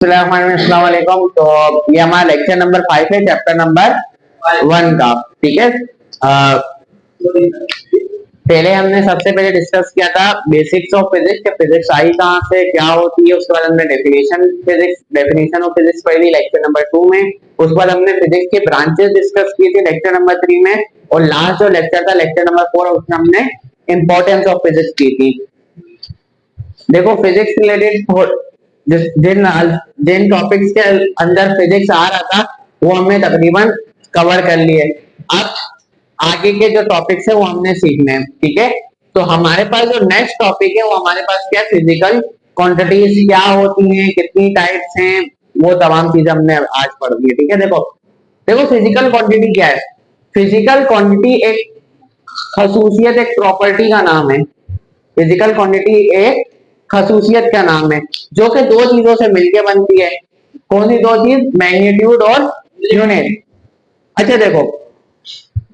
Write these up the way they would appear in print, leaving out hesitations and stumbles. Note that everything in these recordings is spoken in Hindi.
अस्सलाम वालेकुम। तो ये हमारा लेक्चर नंबर 5 है, चैप्टर नंबर 1 का। ठीक है। पहले हमने सबसे पहले डिस्कस किया था बेसिक्स ऑफ फिजिक्स के फिजिक्स आई कहाँ से, क्या होती है। उसके बाद हमने डेफिनेशन ऑफ फिजिक्स पढ़ी लेक्चर नंबर 2 में। उसके बाद हमने फिजिक्स के ब्रांचेस डिस्कस किए थे लेक्चर नंबर 3 में। और लास्ट जो लेक्चर था लेक्चर नंबर 4, उसमें हमने इंपॉर्टेंस ऑफ फिजिक्स की थी। देखो फिजिक्स रिलेटेड जिन जिन टॉपिक्स के अंदर फिजिक्स आ रहा था वो हमने तकरीबन कवर कर लिए। अब आगे के जो टॉपिक्स है वो हमने सीखने हैं। ठीक है। तो हमारे पास जो नेक्स्ट टॉपिक है वो हमारे पास क्या, फिजिकल क्वांटिटीज क्या होती हैं, कितनी टाइप्स हैं, वो तमाम चीजें हमने आज पढ़ ली है। ठीक है। देखो देखो फिजिकल क्वांटिटी क्या है। फिजिकल क्वांटिटी एक खसूसियत, एक प्रॉपर्टी का नाम है। फिजिकल क्वांटिटी एक खसूसियत का नाम है जो कि दो चीजों से मिलकर बनती है। कौन सी दो चीज? मैग्नीट्यूड और यूनिट। अच्छा देखो,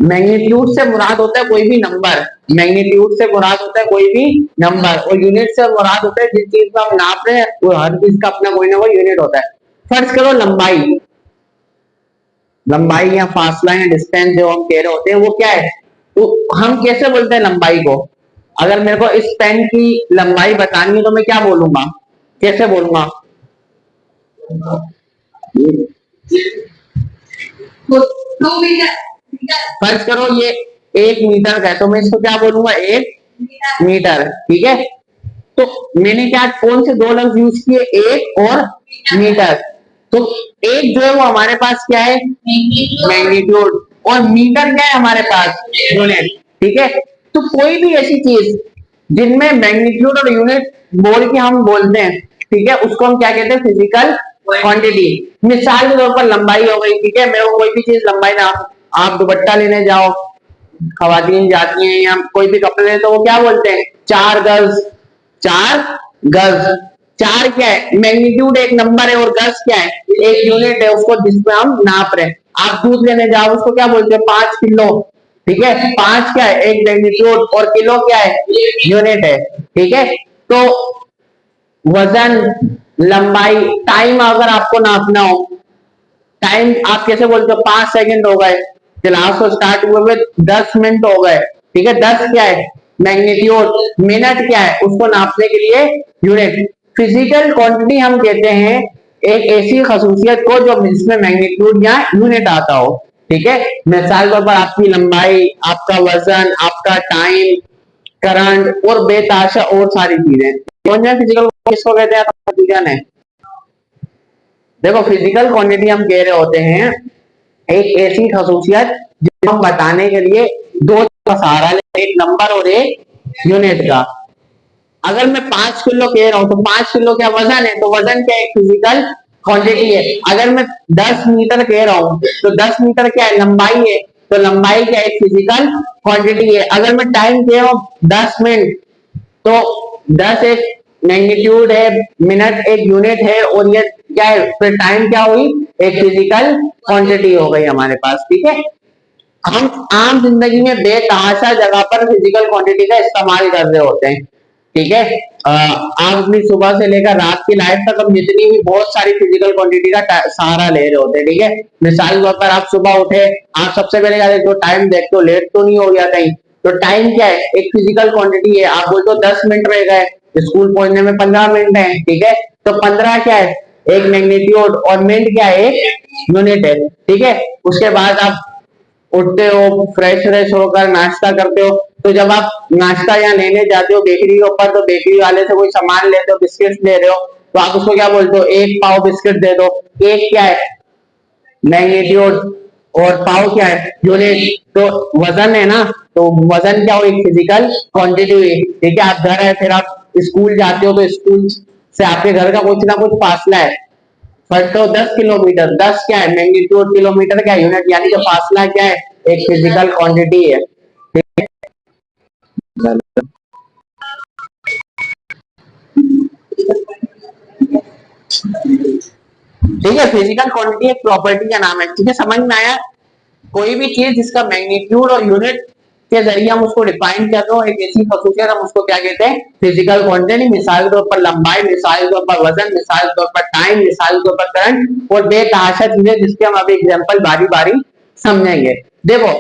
मैग्नीट्यूड से मुराद होता है कोई भी नंबर, मैग्नीट्यूड से मुराद होता है कोई भी नंबर, और यूनिट से मुराद होता है जिस चीज को हम नाप रहे हैं वो हर चीज का अपना कोई ना कोई यूनिट होता है। फर्ज करो लंबाई, लंबाई या फासला या डिस्टेंस जो हम कह रहे होते हैं वो क्या है, तो हम कैसे बोलते हैं लंबाई को। अगर मेरे को इस पेन की लंबाई बतानी है तो मैं क्या बोलूंगा, कैसे बोलूंगा? फर्ज करो ये 1 मीटर का है तो मैं इसको क्या बोलूंगा, 1 मीटर। ठीक है। तो मैंने क्या कौन से दो लफ्ज यूज किए, एक और मीटर। तो एक जो है वो हमारे पास क्या है, मैग्नीट्यूड, और मीटर क्या है हमारे पास, यूनिट। ठीक है। तो कोई भी ऐसी चीज जिनमें मैग्नीट्यूड और यूनिट बोल के हम बोलते हैं, ठीक है, उसको हम क्या कहते हैं, फिजिकल क्वांटिटी। मिसाल के तौर पर लंबाई हो गई। ठीक है। मेरे को कोई भी चीज लंबाई ना, आप दुपट्टा लेने जाओ, खवातीन जाती हैं या कोई भी कपड़े लेते तो वो क्या बोलते हैं, 4 गज, 4 गज। चार क्या है, मैग्नीट्यूड एक नंबर है, और गज क्या है, एक यूनिट है उसको जिसमें हम नाप रहे हैं। आप दूध लेने जाओ उसको क्या बोलते हैं, 5 किलो। ठीक है। 5 क्या है, एक मैग्नीट्यूड, और किलो क्या है, यूनिट है। ठीक है। तो वजन, लंबाई, टाइम अगर आपको नापना हो, टाइम आप कैसे बोलते हो, 5 सेकंड हो गए, क्लास को स्टार्ट हुए हुए 10 मिनट हो गए। ठीक है। 10 क्या है, मैग्नीट्यूड। मिनट क्या है, उसको नापने के लिए यूनिट। फिजिकल क्वांटिटी हम कहते हैं एक ऐसी खसूसियत को जो जिसमें मैग्नीट्यूड या यूनिट आता हो। ठीक है। मिसाल तौर पर आपकी लंबाई, आपका वजन, आपका टाइम, करंट और बेताशा और सारी चीजें। फिजिकल किसको कहते हैं? देखो फिजिकल क्वांटिटी हम कह रहे होते हैं एक ऐसी खसूसियत जिसको हम बताने के लिए दो का सहारा लें, एक नंबर और एक यूनिट का। अगर मैं 5 किलो कह रहा हूं तो 5 किलो क्या वजन है, तो वजन क्या है, फिजिकल क्वांटिटी है। अगर मैं 10 मीटर कह रहा हूं तो 10 मीटर क्या है, लंबाई है, तो लंबाई क्या है, फिजिकल क्वांटिटी है। अगर मैं टाइम कह रहा हूं 10 मिनट, तो 10 एक मैग्नीट्यूड है, मिनट एक यूनिट है, और ये क्या है, फिर टाइम क्या हुई, एक फिजिकल क्वांटिटी हो गई हमारे पास। ठीक है। हम आम जिंदगी में बेतहाशा जगह पर फिजिकल क्वांटिटी का इस्तेमाल कर रहे होते हैं। ठीक है। आप अपनी सुबह से लेकर रात की लाइफ तक हम जितनी भी बहुत सारी फिजिकल क्वांटिटी का सहारा ले रहे होते हैं। ठीक है। मिसाल तौर पर आप सुबह उठे, आप सबसे पहले क्या देखते हो, टाइम देखते हो, लेट तो नहीं हो गया कहीं। तो टाइम क्या है, एक फिजिकल क्वांटिटी है। आप बोलते हो 10 मिनट रह गए, स्कूल पहुंचने में 15 मिनट है। ठीक है। तो 15 क्या है, एक मैग्नीट्यूड, और मिनट क्या है, एक यूनिट है। ठीक है। उसके बाद आप उठते हो, फ्रेश होकर नाश्ता करते हो। तो जब आप नाश्ता या लेने जाते हो बेकरी के ऊपर, तो बेकरी वाले से कोई सामान लेते हो, बिस्किट ले रहे हो, तो आप उसको क्या बोलते हो, एक पाव बिस्किट दे दो। एक क्या है, मैग्नीट्यूड, और पाव क्या है, यूनिट। तो वजन है ना, तो वजन क्या हो, एक फिजिकल क्वांटिटी हुई। ठीक है। आप घर है, फिर आप स्कूल जाते हो, तो स्कूल से आपके घर का कुछ ना कुछ फासला है। फर्स्ट तो 10 किलोमीटर, 10 क्या है, मैग्नीट्यूड, किलोमीटर क्या है, यूनिट, यानी कि फासला क्या है, एक फिजिकल क्वांटिटी है। ठीक है। फिजिकल क्वांटिटी एक प्रॉपर्टी का नाम है। ठीक है। समझ में आया? कोई भी चीज जिसका मैग्नीट्यूड और यूनिट के जरिए हम उसको डिफाइन कर रहे हो, एक ऐसी खसूसियत हम उसको क्या कहते हैं, फिजिकल क्वांटिटी। मिसाल के तौर पर लंबाई, मिसाल के तौर पर वजन, मिसाल के तौर पर टाइम, मिसाल के तौर पर करंट और बेतहाशा चीजें जिसके हम अभी एग्जांपल बारी बारी समझेंगे। देखो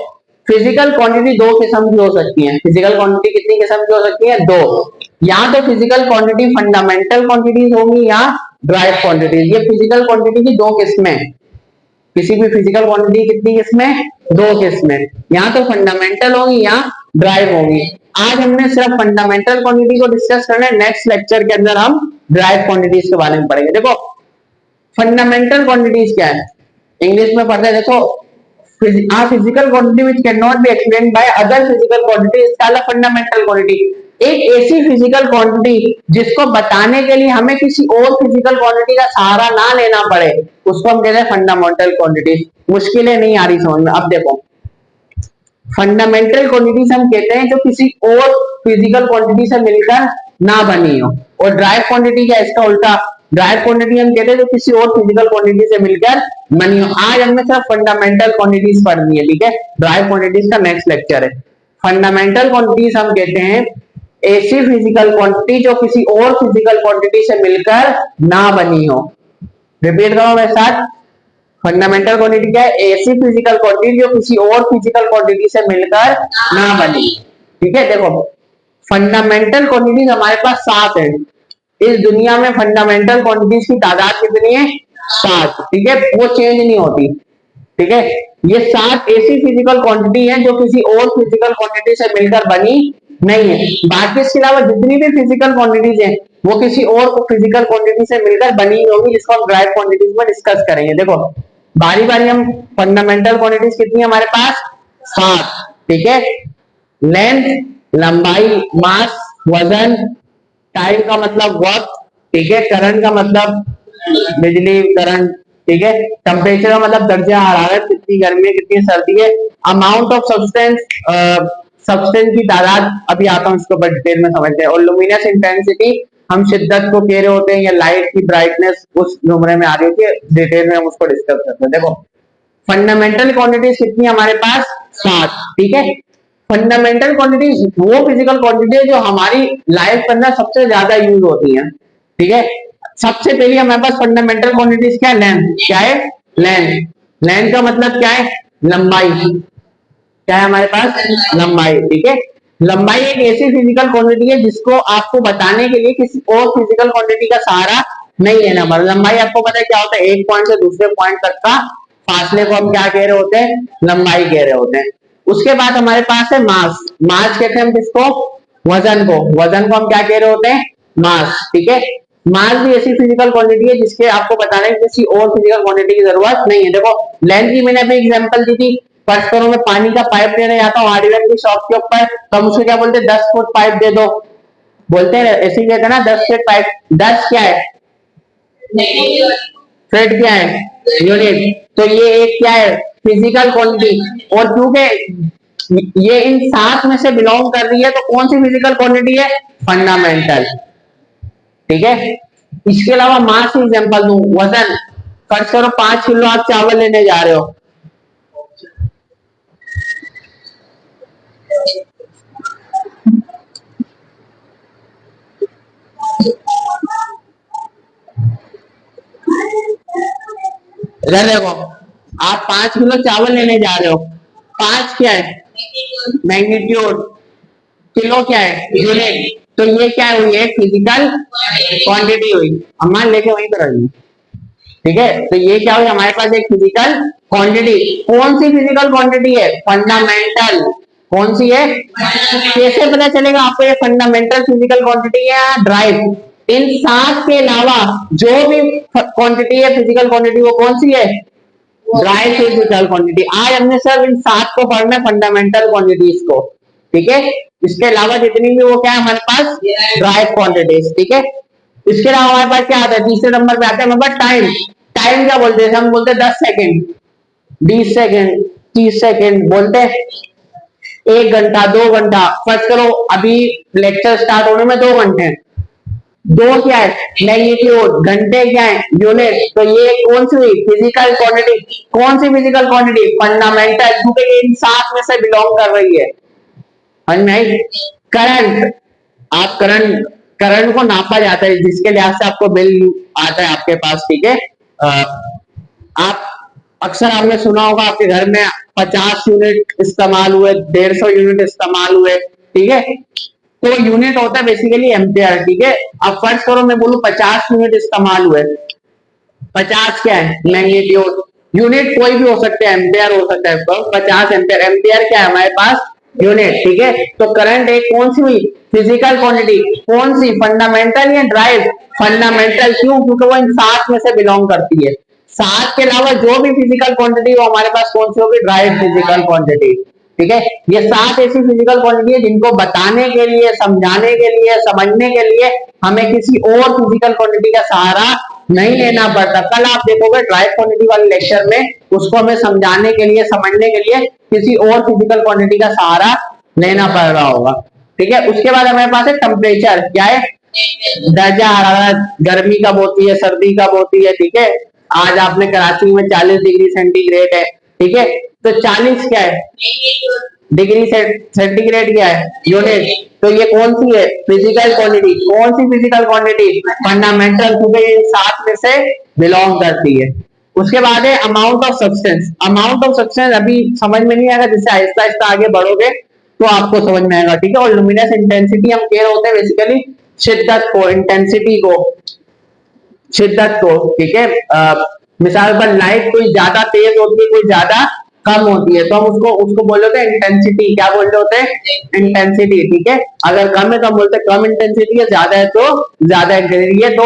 फिजिकल क्वांटिटी दो किस्म की हो सकती है। फिजिकल क्वांटिटी कितनी किस्म की हो सकती है? दो। या तो फिजिकल क्वांटिटी फंडामेंटल क्वांटिटीज होंगी या ड्राइव क्वांटिटीज। ये फिजिकल क्वांटिटी की दो किस्में, किसी भी फिजिकल क्वांटिटी कितनी किस्में? दो किस्में, या तो फंडामेंटल होगी या ड्राइव होगी। आज हमने सिर्फ फंडामेंटल क्वांटिटी को डिस्कस करना है, नेक्स्ट लेक्चर के अंदर हम ड्राइव क्वांटिटीज के बारे में पढ़ेंगे। देखो फंडामेंटल क्वांटिटीज क्या है, इंग्लिश में पढ़ते हैं। देखो physical quantity which can not be explained by other physical quantity is called fundamental quantity. एक ऐसी फिजिकल क्वांटिटी जिसको बताने के लिए हमें किसी और फिजिकल क्वांटिटी का सहारा ना लेना पड़े, उसको हम कहते हैं फंडामेंटल क्वांटिटी। मुश्किलें नहीं आ रही समझ में। अब देखो फंडामेंटल क्वांटिटीज हम कहते हैं जो किसी और फिजिकल क्वांटिटी से मिलकर ना बनी हो, और ड्राइव क्वांटिटी क्या, इसका उल्टा। ड्राइव क्वांटिटी हम कहते हैं जो किसी और फिजिकल क्वांटिटी से मिलकर बनी हो। आज हमने सिर्फ फंडामेंटल क्वांटिटीज पढ़नी है, ठीक है। ड्राइव क्वांटिटीज का नेक्स्ट लेक्चर है। फंडामेंटल क्वांटिटीज हम कहते हैं ऐसी फिजिकल क्वांटिटी जो किसी और फिजिकल क्वांटिटी से मिलकर ना बनी हो। रिपीट करो मेरे साथ, फंडामेंटल क्वांटिटी क्या है? ऐसी फिजिकल क्वांटिटी जो किसी और फिजिकल क्वांटिटी से मिलकर ना बनी, ठीक है। देखो फंडामेंटल क्वांटिटीज हमारे पास 7 है। इस दुनिया में फंडामेंटल क्वांटिटीज की तादाद कितनी है? 7, ठीक है। वो चेंज नहीं होती, ठीक है। ये 7 ऐसी फिजिकल क्वांटिटी है जो किसी और फिजिकल क्वांटिटी से मिलकर बनी नहीं है। बाकी इसके अलावा जितनी भी फिजिकल क्वांटिटीज है वो किसी और फिजिकल क्वांटिटी से मिलकर बनी होगी, जिसको हम ड्राइव क्वांटिटीज में डिस्कस करेंगे। देखो बारी बारी हम फंडामेंटल क्वांटिटीज कितनी है हमारे पास? 7, ठीक है। लेंथ, लंबाई, मास, वजन, टाइम का मतलब वक्त, ठीक है। करंट का मतलब बिजली करंट, ठीक है। टेम्परेचर का मतलब दर्जा हरारत, कितनी गर्मी है कितनी सर्दी है। अमाउंट ऑफ सब्सटेंस, सब्सटेंस की तादाद, अभी आता हूँ इसको ऊपर डिटेल में समझते हैं। और लुमिनस इंटेंसिटी, हम शिद्दत को कह रहे होते हैं या लाइट की ब्राइटनेस उस नुमरे में आ रही होती है, डिटेल में हम उसको डिस्कस करते हैं। देखो फंडामेंटल क्वांटिटीज कितनी हमारे पास? 7, ठीक है। फंडामेंटल क्वांटिटीज वो फिजिकल क्वांटिटी है जो हमारी लाइफ के अंदर सबसे ज्यादा यूज होती है, ठीक है। सबसे पहले हमारे पास फंडामेंटल क्वांटिटीज क्या है? लेंथ, क्या है? लेंथ। लेंथ का मतलब क्या है? लंबाई, क्या है हमारे पास? लंबाई, ठीक है। लंबाई एक ऐसी फिजिकल क्वांटिटी है जिसको आपको बताने के लिए किसी और फिजिकल क्वांटिटी का सहारा नहीं लेना पड़ा। लंबाई आपको पता है क्या होता है? एक पॉइंट से दूसरे पॉइंट तक का फासले को हम क्या कह रहे होते हैं? लंबाई कह रहे होते हैं। उसके बाद हमारे पास है मास। मास कहते हैं हम किसको? वजन को। वजन को हम क्या कह रहे होते हैं? मास, ठीक है। मास भी ऐसी फिजिकल क्वांटिटी है जिसके आपको बताने की किसी और फिजिकल क्वांटिटी की जरूरत नहीं है। देखो लेंथ की मैंने अभी एग्जांपल दी थी। फर्स्ट करो मैं पानी का पाइप लेने जाता हूँ हार्डवेयर की शॉप के ऊपर, तो हम उसको क्या बोलते हैं? 10 फुट पाइप दे दो, बोलते हैं ऐसे ही कहते हैं ना, 10 फीट पाइप। 10 क्या है? फीट क्या है? यूनिट। तो ये एक क्या है? Physical quantity. और क्योंकि ये इन 7 में से बिलोंग कर रही है तो कौन सी फिजिकल क्वांटिटी है? फंडामेंटल, ठीक है। इसके अलावा मास एग्जांपल दूं, वजन। फर्स्ट करो 5 किलो आप चावल लेने जा रहे हो, इधर देखो, आप 5 किलो चावल लेने जा रहे हो। 5 क्या है? मैग्नीट्यूड। किलो क्या है? यूनिट। तो ये क्या हुई? एक फिजिकल क्वांटिटी हुई। अब मान लेके वहीं पर रही, ठीक है। तो ये क्या हुई? हमारे पास एक फिजिकल क्वांटिटी। कौन सी फिजिकल क्वांटिटी है? फंडामेंटल। कौन सी है? कैसे पता चलेगा आपको ये फंडामेंटल फिजिकल क्वांटिटी है या ड्राइव? इन 7 के अलावा जो भी क्वांटिटी है फिजिकल क्वांटिटी, वो कौन सी है? Drive physical quantity. आज हमने सिर्फ इन 7 को पढ़ना है, फंडामेंटल क्वांटिटीज को, ठीक है। इसके अलावा जितनी भी वो क्या है हमारे पास? ड्राइव क्वांटिटीज, ठीक है। इसके अलावा हमारे पास क्या आता है? तीसरे नंबर पे आता है हमारे पास टाइम। टाइम क्या बोलते हैं? हम बोलते हैं 10 सेकेंड, 20 सेकेंड, 30 सेकेंड, बोलते हैं 1 घंटा, 2 घंटा। फर्स्ट करो अभी लेक्चर स्टार्ट होने में 2 घंटे हैं। 2 क्या है? मैग्नीट्यूड। घंटे क्या है? यूनिट। तो ये कौन सी हुई? Physical quantity. कौन सी फिजिकल क्वांटिटी? फंडामेंटल, क्योंकि ये इन 7 में से बिलोंग कर रही है, समझ में आई? करंट, आप करंट करंट को नापा जाता है जिसके लिहाज से आपको बिल आता है आपके पास, ठीक है। आप अक्सर आपने सुना होगा आपके घर में 50 यूनिट इस्तेमाल हुए, 150 यूनिट इस्तेमाल हुए, ठीक है। तो यूनिट होता है बेसिकली एम्पियर, ठीक है। अब फर्स्ट करो मैं बोलूं 50 यूनिट इस्तेमाल हुए, 50 क्या है मैग्नीट्यूड, यूनिट कोई भी हो सकता है, एम्पियर हो सकता है, तो 50 एम्पियर, एम्पियर क्या है हमारे पास यूनिट, ठीक है। तो करंट एक कौन सी हुई फिजिकल क्वांटिटी, कौन सी फंडामेंटल या ड्राइव, फंडामेंटल, क्यों? क्योंकि वो इन 7 में से बिलोंग करती है। 7 के अलावा जो भी फिजिकल क्वांटिटी वो हमारे पास कौन सी होगी, ड्राइव फिजिकल क्वांटिटी, ठीक है। ये 7 ऐसी फिजिकल क्वांटिटी है जिनको बताने के लिए, समझाने के लिए, समझने के लिए हमें किसी और फिजिकल क्वांटिटी का सहारा नहीं लेना पड़ता। कल आप देखोगे ड्राइव क्वांटिटी वाले लेक्चर में उसको हमें समझाने के लिए, समझने के लिए किसी और फिजिकल क्वांटिटी का सहारा लेना पड़ रहा होगा, ठीक है। उसके बाद हमारे पास है टेम्परेचर, क्या है, दर्जा हरारत, गर्मी कब होती है, सर्दी कब होती है, ठीक है। आज आपने कराची में 40 डिग्री सेंटीग्रेड है, ठीक है। तो 40 क्या है डिग्री सेंटीग्रेड, क्या है यूनिट। तो ये कौन सी है फिजिकल क्वांटिटी, कौन सी फिजिकल क्वांटिटी, फंडामेंटल, क्योंकि इन 7 में से बिलोंग करती है। उसके बाद है amount of substance, amount of substance अभी समझ में नहीं आएगा, जिससे आहिस्ता आहिस्ता आगे बढ़ोगे तो आपको समझ में आएगा, ठीक है। और लुमिनस इंटेंसिटी हम कह रहे होते हैं बेसिकली शिद्दत को, इंटेंसिटी को, शिद्दत को, ठीक है। मिसाल पर लाइट कोई ज्यादा तेज होती है, कोई ज्यादा कम होती है, तो हम उसको उसको बोल रहे होते हैं इंटेंसिटी, क्या बोल रहे होते हैं इंटेंसिटी, ठीक है। अगर कम है तो हम बोलते हैं कम इंटेंसिटी है, ज्यादा है तो ज्यादा इंटेंसिटी। ये तो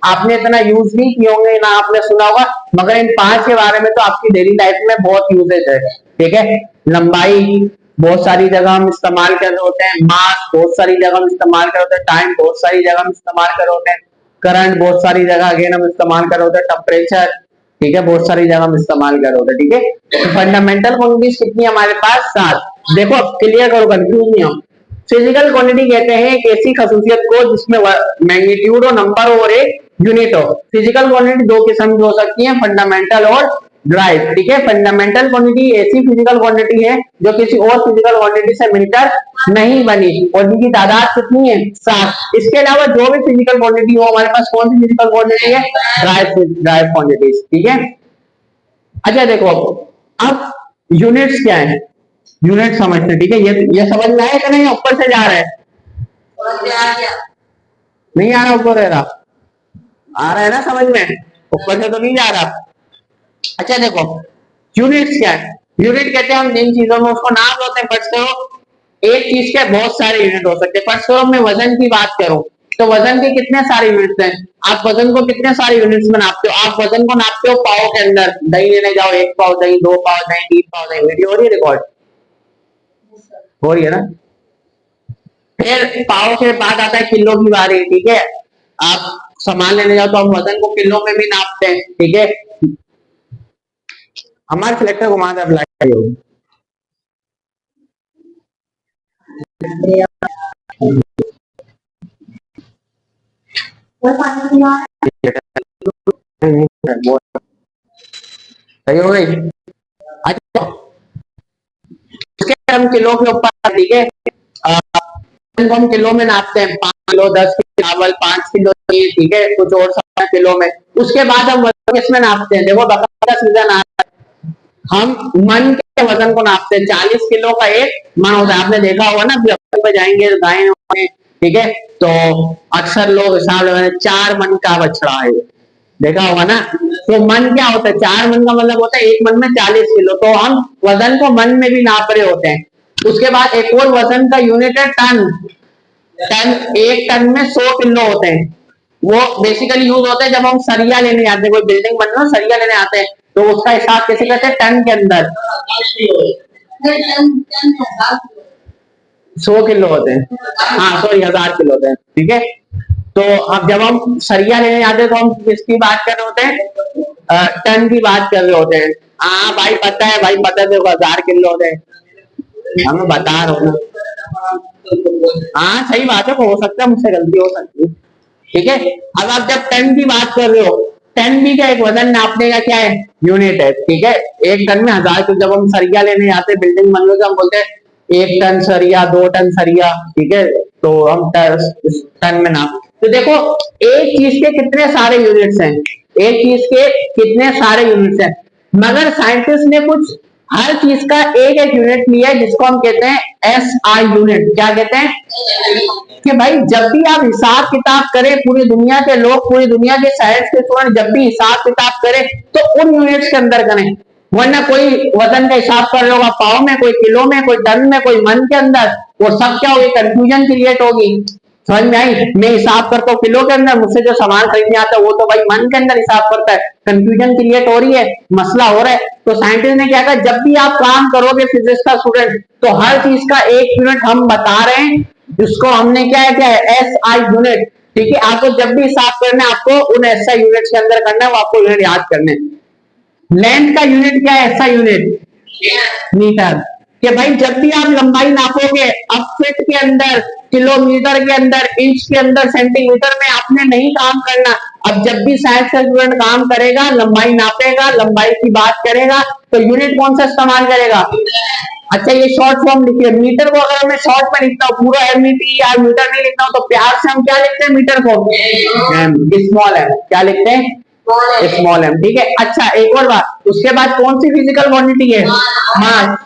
आपने इतना यूज नहीं किए होंगे ना आपने सुना होगा, मगर इन 5 के बारे में तो आपकी डेली लाइफ में बहुत यूजेज है, ठीक है। लंबाई बहुत सारी जगह हम इस्तेमाल कर रहे होते हैं, मास बहुत सारी जगह हम इस्तेमाल कर रहे होते हैं, टाइम बहुत सारी जगह हम इस्तेमाल कर रहे होते हैं, करंट बहुत सारी जगह अगेन हम इस्तेमाल कर रहे होते हैं, टेम्परेचर, ठीक है, बहुत सारी जगह हम इस्तेमाल कर रहे होते हैं, ठीक है। तो फंडामेंटल क्वांटिटीज कितनी हमारे पास 7। देखो क्लियर करो, कंफ्यूज नहीं हो। फिजिकल क्वांटिटी कहते हैं एक ऐसी खसूसियत को जिसमें मैग्नीट्यूड हो, नंबर हो और एक यूनिट हो। फिजिकल क्वांटिटी दो किस्म की हो सकती है, फंडामेंटल और ड्राइव, ठीक है। फंडामेंटल क्वांटिटी ऐसी फिजिकल क्वांटिटी है जो किसी और फिजिकल क्वांटिटी से मिलकर नहीं बनी और जिनकी तादाद कितनी है 7। इसके अलावा जो भी फिजिकल क्वांटिटी हो हमारे पास कौन सी फिजिकल क्वांटिटी है, ड्राइव क्वांटिटीज, ठीक है। अच्छा देखो अब यूनिट्स क्या है, यूनिट समझते हैं, ठीक है। ये समझ में आया कि नहीं, ऊपर से जा रहा है, नहीं आ रहा, ऊपर आ रहा है ना समझ में, ऊपर से तो नहीं जा रहा। अच्छा देखो यूनिट्स क्या है, यूनिट कहते हैं हम जिन चीजों में उसको नाम होते हैं। फर्स्ट करो एक चीज के बहुत सारे यूनिट हो सकते हैं। फर्स्ट करो मैं वजन की बात करूं तो वजन के कितने सारे यूनिट्स हैं, आप वजन को कितने सारे यूनिट्स में नापते हो, आप वजन को नापते हो पाव के अंदर, दही लेने जाओ 1 पाव दही, 2 पाव दही, 3 पाव दही, वीडियो हो रही है रिकॉर्ड हो रही है ना। फिर पाव के बाद आता है किलो की बारी, ठीक है। आप सामान लेने जाओ तो हम वजन को किलो में भी नापते हैं, ठीक है। हमारे सिलेक्टर घुमा दे ब्लैक होगी, सही हो गई। अच्छा उसके हम किलो के ऊपर, ठीक है, हम किलो में नापते हैं, 5 किलो 10 किलो चावल, 5 किलो, ठीक है, कुछ और सामान किलो में। उसके बाद हम वजन किसमें नापते हैं, देखो बकरा का सीजन आ रहा है, हम मन के वजन को नापते हैं। 40 किलो का एक मन होता है, आपने देखा होगा ना, पे जाएंगे गाय, ठीक है, तो अक्सर लोग हिसाब लगाने 4 मन का बछड़ा है, देखा होगा ना। तो मन क्या होता है, 4 मन का मतलब होता है एक मन में 40 किलो, तो हम वजन को मन में भी नाप रहे होते हैं। उसके बाद एक और वजन का यूनिट है टन, टन, एक टन में 100 किलो होते हैं। वो बेसिकली यूज होते हैं जब हम सरिया लेने आते हैं, कोई बिल्डिंग बनना हो सरिया लेने आते हैं तो उसका हिसाब कैसे करते हैं, टन के अंदर 100 किलो होते हैं, हाँ सॉरी 1000 किलो होते हैं, ठीक है। तो अब जब हम सरिया लेने जाते हैं तो हम किसकी बात कर रहे होते हैं, टन की बात कर रहे होते हैं। हाँ भाई पता है, भाई पता है, देखो 1000 किलो होते हैं, हमें बता रहा हूँ ना। हाँ सही बात है, हो सकता है मुझसे गलती हो सकती है, ठीक है। अब आप जब टन की बात कर रहे हो, टन भी क्या एक वजन नापने का क्या है, यूनिट है, ठीक है। एक टन में 1000 किलो, जब हम सरिया लेने जाते हैं बिल्डिंग बनने तो हम बोलते हैं 1 टन सरिया, 2 टन सरिया, ठीक है, तो हम टन में नाप। तो देखो एक चीज के कितने सारे यूनिट्स हैं, एक चीज के कितने सारे यूनिट्स हैं, मगर साइंटिस्ट ने कुछ हर चीज का एक एक यूनिट लिया है जिसको हम कहते हैं SI यूनिट। क्या कहते हैं कि भाई जब भी आप हिसाब किताब करें, पूरी दुनिया के लोग, पूरी दुनिया के साइंस के स्टूडेंट जब भी हिसाब किताब करें तो उन यूनिट्स के अंदर करें, वरना कोई वजन का हिसाब कर रहे होगा पाव में, कोई किलो में, कोई टन में, कोई मन के अंदर, वो सब क्या होगी, कंफ्यूजन क्रिएट होगी। समझ में आई? मैं हिसाब करता हूँ किलो के अंदर, मुझसे जो सामान खरीदने आता है वो तो भाई मन के अंदर हिसाब करता है, कंफ्यूजन क्रिएट हो रही है, मसला हो रहा है। तो साइंटिस्ट ने क्या कहा, जब भी आप काम करोगे फिजिक्स का स्टूडेंट, तो हर चीज का एक यूनिट हम बता रहे हैं, जिसको हमने क्या है SI यूनिट। ठीक है, आपको जब भी हिसाब करना है आपको उन SI यूनिट के अंदर करना है, वो आपको यूनिट याद करने। लेंथ का यूनिट क्या है? SI unit metre. कि भाई जब भी आप लंबाई नापोगे, अब फीट के अंदर, किलोमीटर के अंदर, इंच के अंदर, सेंटीमीटर में आपने नहीं काम करना। अब जब भी साइंस का स्टूडेंट काम करेगा, लंबाई नापेगा, लंबाई की बात करेगा, तो यूनिट कौन सा इस्तेमाल करेगा? अच्छा ये शॉर्ट फॉर्म लिखिए, मीटर को अगर मैं शॉर्ट में लिखता हूँ, पूरा MT या मीटर नहीं लिखता हूँ, तो प्यार से हम क्या लिखते हैं मीटर को? Small M. क्या लिखते हैं? Small M. ठीक है, अच्छा एक और बात, उसके बाद कौन सी फिजिकल क्वांटिटी है? मास।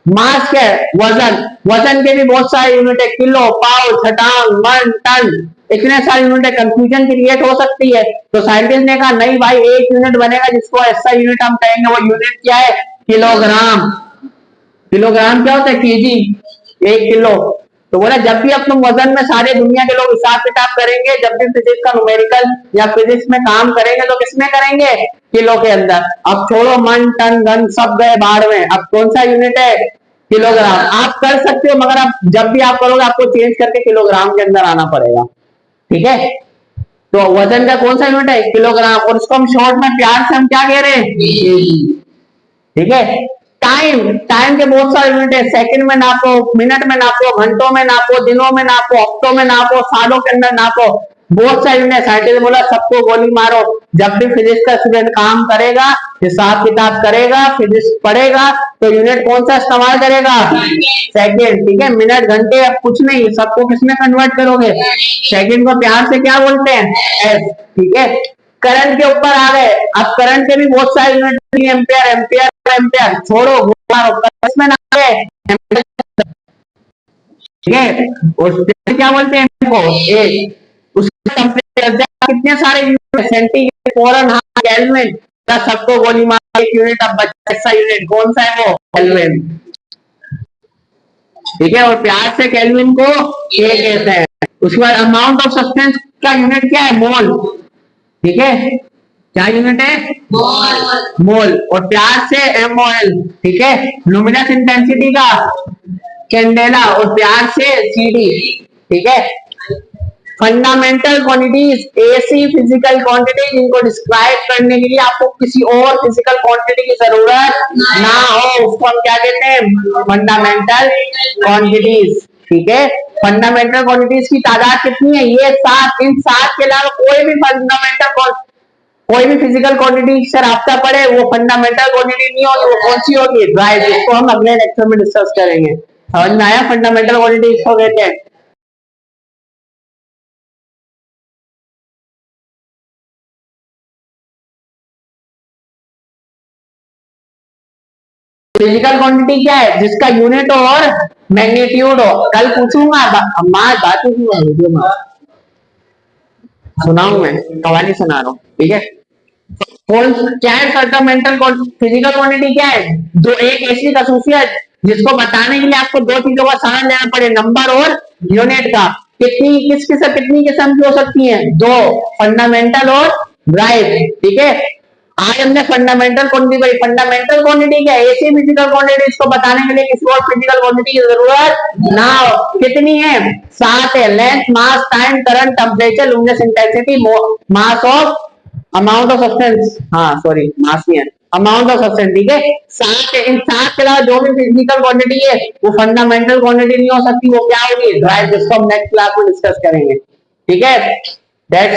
मास क्या है? वजन। वजन के भी बहुत सारे यूनिट है, किलो, पाव, छटांग, मन, टन, इतने सारे यूनिट है, कंफ्यूजन क्रिएट हो सकती है। तो साइंटिस्ट ने कहा नहीं भाई, एक यूनिट बनेगा जिसको ऐसा यूनिट हम कहेंगे, वो यूनिट क्या है? किलोग्राम। किलोग्राम क्या होता है? KG, 1 kilo. तो बोला जब भी अब तुम वजन में सारे दुनिया के लोग हिसाब किताब करेंगे, जब भी फिजिक्स का न्यूमेरिकल या फिजिक्स में काम करेंगे, तो किसमें करेंगे? किलो के अंदर। अब छोड़ो मन, टन, घन, सब गए बाढ़ में, अब कौन सा यूनिट है? किलोग्राम। आप कर सकते हो, मगर आप जब भी आप करोगे आपको चेंज करके किलोग्राम के अंदर आना पड़ेगा। ठीक है, तो वजन का कौन सा यूनिट है? किलोग्राम। और उसको हम शॉर्ट में प्यार से हम क्या कह रहे हैं? ठीक है, टाइम। टाइम के बहुत सारे यूनिट है, सेकंड में नापो, मिनट में नापो, घंटों में नापो, दिनों में नापो, हफ्तों में नापो, सालों के अंदर नापो, बहुत सारे यूनिट। साइंटिस्ट बोला सबको गोली मारो, जब भी फिजिक्स का स्टूडेंट काम करेगा, हिसाब किताब करेगा, फिजिक्स पढ़ेगा, तो यूनिट कौन सा इस्तेमाल करेगा? सेकंड। ठीक है, मिनट, घंटे, अब कुछ नहीं, सबको किसमें कन्वर्ट करोगे? सेकंड को प्यार से क्या बोलते हैं? एस। ठीक है, करंट के ऊपर आ गए। अब करंट के भी बहुत सारे यूनिट, एम्पियर, एम्पियर, एम्पियर, छोड़ो इसमें ना गए। ठीक है, और क्या बोलते हैं इनको? एक। उसके टेम्परेचर कितने सारे यूनिट, सेंटीग्रेड, फ़ारेनहाइट, केल्विन, सबको गोली मार एक यूनिट। अब बचा ऐसा यूनिट कौन सा है? वो केल्विन। ठीक है, और प्यार से केल्विन को ए कहते हैं। उसके बाद अमाउंट ऑफ सब्सटेंस का यूनिट क्या है? मोल। ठीक है, क्या यूनिट है? मोल। मोल, और प्यार से MOL। ठीक है, लुमिनस इंटेंसिटी का कैंडेला, और प्यार से CD। ठीक है, फंडामेंटल क्वांटिटीज, ऐसी फिजिकल क्वांटिटी जिनको डिस्क्राइब करने के लिए आपको किसी और फिजिकल क्वांटिटी की जरूरत ना हो, उसको हम क्या कहते हैं? Fundamental quantities. ठीक है, फंडामेंटल क्वांटिटीज की तादाद कितनी है? ये 7। इन 7 के अलावा कोई भी फंडामेंटल, कोई भी फिजिकल क्वांटिटी से रास्ता पड़े, वो फंडामेंटल क्वांटिटी नहीं होगी। वो कौन सी होगी? ड्राइव, जिसको हम अगले लेक्चर में डिस्कस करेंगे। समझ में आया? फंडामेंटल क्वांटिटी इसको कहते हैं। फिजिकल क्वांटिटी क्या है? जिसका यूनिट हो और मैग्नीट्यूड हो। कल पूछूंगा, बात वीडियो में सुनाऊं, मैं कहानी सुना रहा हूँ। ठीक है, कौन क्या है फंडामेंटल फिजिकल क्वांटिटी? क्या है? जो एक ऐसी खसूसियत जिसको बताने के लिए आपको दो चीजों का सहारा लेना पड़े, नंबर और यूनिट का। कितनी, किस किस्म, कितनी किस्म की हो सकती है? दो, फंडामेंटल और ड्राइव। ठीक है, आज हमने फंडामेंटल क्वांटिटी पढ़ी। फंडामेंटल क्वांटिटी क्या है? ऐसी फिजिकल क्वांटिटी इसको बताने के लिए किसी और फिजिकल क्वांटिटी की जरूरत ना हो। कितनी है? 7 है। Length, mass, time, current, temperature, luminous intensity, mass of, amount of substance, हाँ सॉरी मास नहीं है, अमाउंट ऑफ सब्सटेंस। ठीक है, 7 है। इन 7 के अलावा जो भी फिजिकल क्वांटिटी है वो फंडामेंटल क्वांटिटी नहीं हो सकती। वो क्या होगी? ड्राइव, जिसको हम नेक्स्ट क्लास में डिस्कस करेंगे। ठीक है, दैट्स